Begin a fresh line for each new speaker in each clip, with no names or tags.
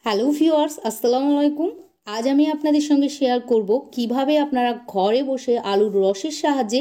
Hello viewers, আসসালামু আলাইকুম। আজ আমি আপনাদের সঙ্গে শেয়ার করব কিভাবে আপনারা ঘরে বসে আলুর রসের সাহায্যে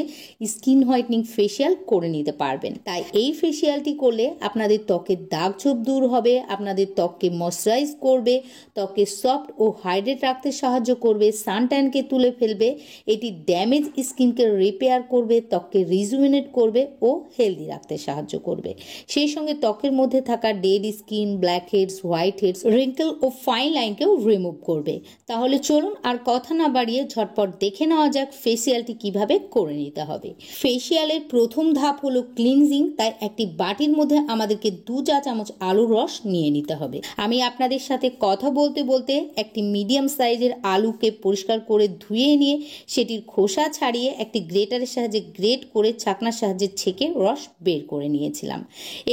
স্কিন হোয়াইটনিং ফেসিয়াল করে নিতে পারবেন। তাই এই ফেসিয়ালটি করলে আপনাদের ত্বকের দাগ ছোপ দূর হবে, আপনাদের ত্বককে ময়শ্চারাইজ করবে, ত্বককে সফট ও হাইড্রেট রাখতে সাহায্য করবে, সানট্যানকে তুলে ফেলবে, এটি ড্যামেজ স্কিনকে রিপেয়ার করবে, ত্বককে রিজুভিনেট করবে ও হেলদি রাখতে সাহায্য করবে। সেই সঙ্গে ত্বকের মধ্যে থাকা dead skin, black heads, white heads, wrinkle ও ফাইন লাইনকেও রিমুভ করবে। তাহলে চলুন আর কথা না বাড়িয়ে ঝটপট দেখে নেওয়া যাক ফেসিয়ালটি কিভাবে করে নিতে হবে। ফেসিয়ালের প্রথম ধাপ হলো ক্লিনজিং। তাই একটি বাটির মধ্যে আমাদেরকে 2 চা চামচ আলুর রস নিয়ে নিতে হবে। আমি আপনাদের সাথে কথা বলতে বলতে একটি মিডিয়াম সাইজের আলুকে পরিষ্কার করে ধুয়ে নিয়ে সেটির খোসা ছাড়িয়ে একটি গ্রেটারের সাহায্যে গ্রেট করে ছাকনার সাহায্যে ছেঁকে রস বের করে নিয়েছিলাম।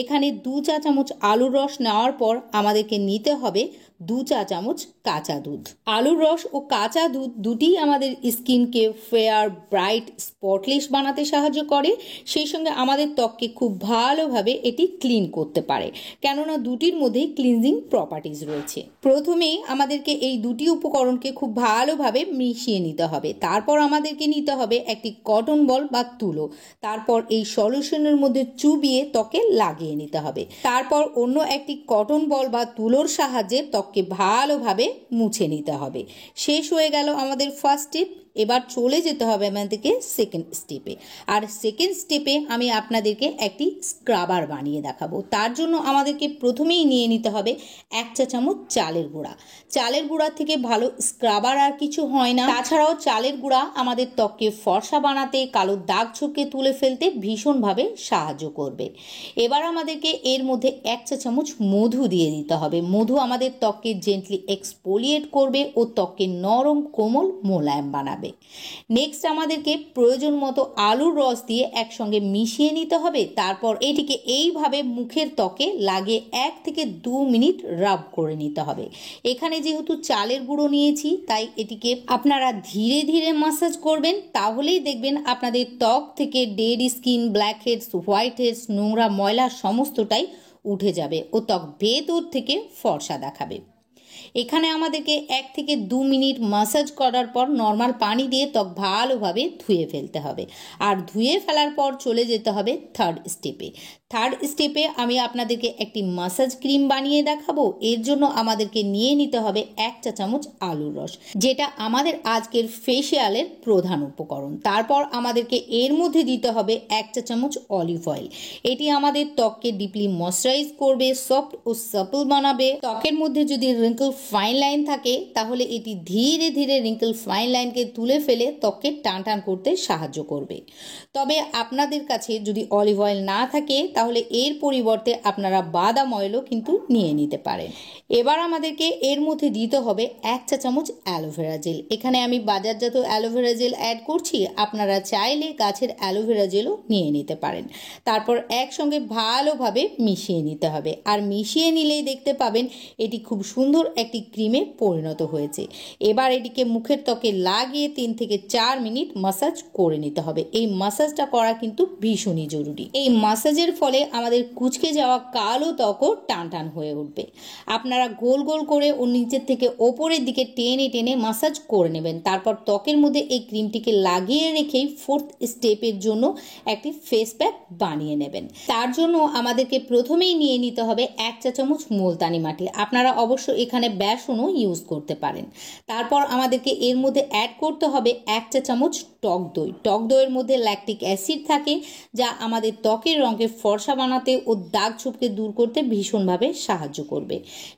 এখানে 2 চা চামচ আলুর রস নেওয়ার পর আমাদেরকে নিতে হবে 2 চা চামচ কাঁচা দুধ। আলুর রস ও কাঁচা দুধ দুটিই আমাদের স্কিনকে ফেয়ার, ব্রাইট, স্পটলেস বানাতে সাহায্য করে। সেই সঙ্গে আমাদের ত্বককে খুব ভালোভাবে এটি ক্লিন করতে পারে, কেননা দুটির মধ্যেই ক্লিনজিং প্রপার্টিজ রয়েছে। প্রথমেই আমাদেরকে এই দুটি উপকরণকে খুব ভালোভাবে মিশিয়ে নিতে হবে। তারপর আমাদেরকে নিতে হবে একটি কটন বল বা তুলো। তারপর এই সলিউশনের মধ্যে চুবিয়ে ত্বকে লাগিয়ে নিতে হবে। তারপর অন্য একটি কটন বল বা তুলোর সাহায্যে ত্বককে ভালোভাবে মুছে নিতে হবে। শেষ হয়ে গেল আমাদের ফার্স্ট স্টেপ। এবার চলে যেতে হবে আমাদেরকে সেকেন্ড স্টেপে। আর সেকেন্ড স্টেপে আমি আপনাদেরকে একটি স্ক্রাবার বানিয়ে দেখাবো। তার জন্য আমাদেরকে প্রথমেই নিয়ে নিতে হবে 1 চা চামচ চালের গুঁড়া। চালের গুঁড়া থেকে ভালো স্ক্রাবার আর কিছু হয় না। তাছাড়াও চালের গুঁড়া আমাদের ত্বককে ফর্সা বানাতে, কালো দাগ ছোপকে তুলে ফেলতে ভীষণভাবে সাহায্য করবে। এবার আমাদেরকে এর মধ্যে 1 চা চামচ মধু দিয়ে দিতে হবে। মধু আমাদের ত্বককে জেন্টলি এক্সফোলিয়েট করবে ও ত্বককে নরম, কোমল, মোলায়েম বানাবে। নেক্সট আমাদেরকে প্রয়োজন মতো আলুর রস দিয়ে একসঙ্গে মিশিয়ে নিতে হবে। তারপর এটিকে এইভাবে মুখের ত্বকে লাগিয়ে 1 থেকে 2 মিনিট রাব করে নিতে হবে। এখানে যেহেতু চালের গুঁড়ো নিয়েছি তাই এটিকে আপনারা ধীরে ধীরে ম্যাসাজ করবেন। তাহলেই দেখবেন আপনাদের ত্বক থেকে dead skin, black heads, white heads, নোংরা ময়লা সমস্তটাই উঠে যাবে ও ত্বক ভেতর থেকে ফর্সা দেখাবে। এখানে আমাদেরকে 1 থেকে 2 মিনিট ম্যাসাজ করার পর নর্মাল পানি দিয়ে ত্বক ভালোভাবে ধুয়ে ফেলতে হবে। আর ধুয়ে ফেলার পর চলে যেতে হবে থার্ড স্টেপে। থার্ড স্টেপে আমি আপনাদেরকে একটি ম্যাসাজ ক্রিম বানিয়ে দেখাবো। এর জন্য আমাদেরকে নিয়ে নিতে হবে 1 চা চামচ আলুর রস, যেটা আমাদের আজকের ফেসিয়ালের প্রধান উপকরণ। তারপর আমাদেরকে এর মধ্যে দিতে হবে 1 চা চামচ অলিভ অয়েল। এটি আমাদের ত্বককে ডিপলি ময়শ্চারাইজ করবে, সফট ও সাপল বানাবে। ত্বকের মধ্যে যদি রিঙ্কেল ফাইন লাইন থাকে তাহলে এটি ধীরে ধীরে রিঙ্কেল ফাইন লাইনকে তুলে ফেলে ত্বককে টান টান করতে সাহায্য করবে। তবে আপনাদের কাছে যদি অলিভ অয়েল না থাকে তাহলে এর পরিবর্তে আপনারা বাদাম অয়েলও কিন্তু নিয়ে নিতে পারেন। এবার আমাদেরকে এর মধ্যে দিতে হবে 1 চা চামচ অ্যালোভেরা জেল। এখানে আমি বাজারজাত অ্যালোভেরা জেল অ্যাড করছি, আপনারা চাইলে গাছের অ্যালোভেরা জেলও নিয়ে নিতে পারেন। তারপর একসঙ্গে ভালোভাবে মিশিয়ে নিতে হবে। আর মিশিয়ে নিলেই দেখতে পাবেন এটি খুব সুন্দর একটি ক্রিমে পরিণত হয়েছে। এবার এটিকে মুখের ত্বকে লাগিয়ে 3 থেকে 4 মিনিট ম্যাসাজ করে নিতে হবে। এই ম্যাসাজটা করা কিন্তু ভীষণই জরুরি। এই ম্যাসাজের ফলে আমাদের কুঁচকে যাওয়া কালো ত্বকও টান টান হয়ে উঠবে। আপনারা গোল গোল করে ও নিচের থেকে ওপরের দিকে টেনে টেনে ম্যাসাজ করে নেবেন। তারপর ত্বকের মধ্যে এই ক্রিমটিকে লাগিয়ে রেখেই ফোর্থ স্টেপের জন্য একটি ফেস প্যাক বানিয়ে নেবেন। তার জন্য আমাদেরকে প্রথমেই নিয়ে নিতে হবে 1 চা চামচ মুলতানি মাটি। আপনারা অবশ্য এখানে বেসনও ইউজ করতে পারেন। তারপর আমাদেরকে এর মধ্যে অ্যাড করতে হবে 1 চা চামচ টক দই। টক দইয়ের মধ্যে ল্যাকটিক অ্যাসিড থাকে, যা আমাদের ত্বকের রঙকে ফর্সা বানাতে ও দাগ ছোপকে দূর করতে ভীষণভাবে সাহায্য করবে।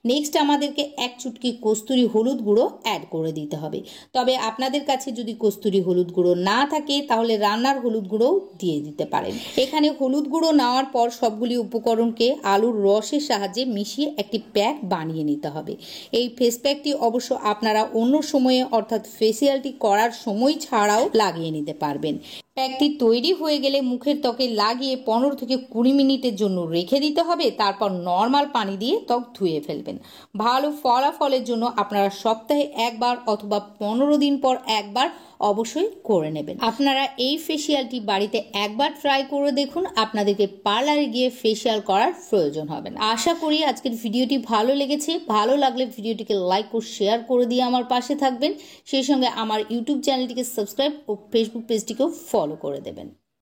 নেক্সট আমাদেরকে 1 চুটকি কস্তুরি হলুদ গুঁড়ো অ্যাড করে দিতে হবে। তবে আপনাদের কাছে যদি কস্তুরি হলুদ গুঁড়ো না থাকে তাহলে রান্নার হলুদ গুঁড়োও দিয়ে দিতে পারেন। এখানে হলুদ গুঁড়ো নেওয়ার পর সবগুলি উপকরণকে আলুর রসের সাহায্যে মিশিয়ে একটি প্যাক বানিয়ে নিতে হবে। এই ফেস প্যাকটি অবশ্য আপনারা অন্য সময়ে অর্থাৎ ফেসিয়ালটি করার সময় ছাড়াও লাগিয়ে নিতে পারবেন। প্যাকটি তৈরি হয়ে গেলে মুখের ত্বকে লাগিয়ে 15 থেকে 20 মিনিটের জন্য রেখে দিতে হবে। তারপর নর্মাল পানি দিয়ে ত্বক ধুয়ে ফেলবেন। ভালো ফলাফলের জন্য আপনারা সপ্তাহে একবার অথবা 15 দিন পর একবার অবশ্যই করে নেবেন। আপনারা এই ফেসিয়ালটি বাড়িতে একবার ট্রাই করে দেখুন, আপনাদেরকে পার্লারে গিয়ে ফেসিয়াল করার প্রয়োজন হবে না। আশা করি আজকের ভিডিওটি ভালো লেগেছে। ভালো লাগলে ভিডিওটিকে লাইক ও শেয়ার করে দিয়ে আমার পাশে থাকবেন। সেই সঙ্গে আমার ইউটিউব চ্যানেলটিকে সাবস্ক্রাইব ও ফেসবুক পেজটিকেও ফলো করে দেবেন।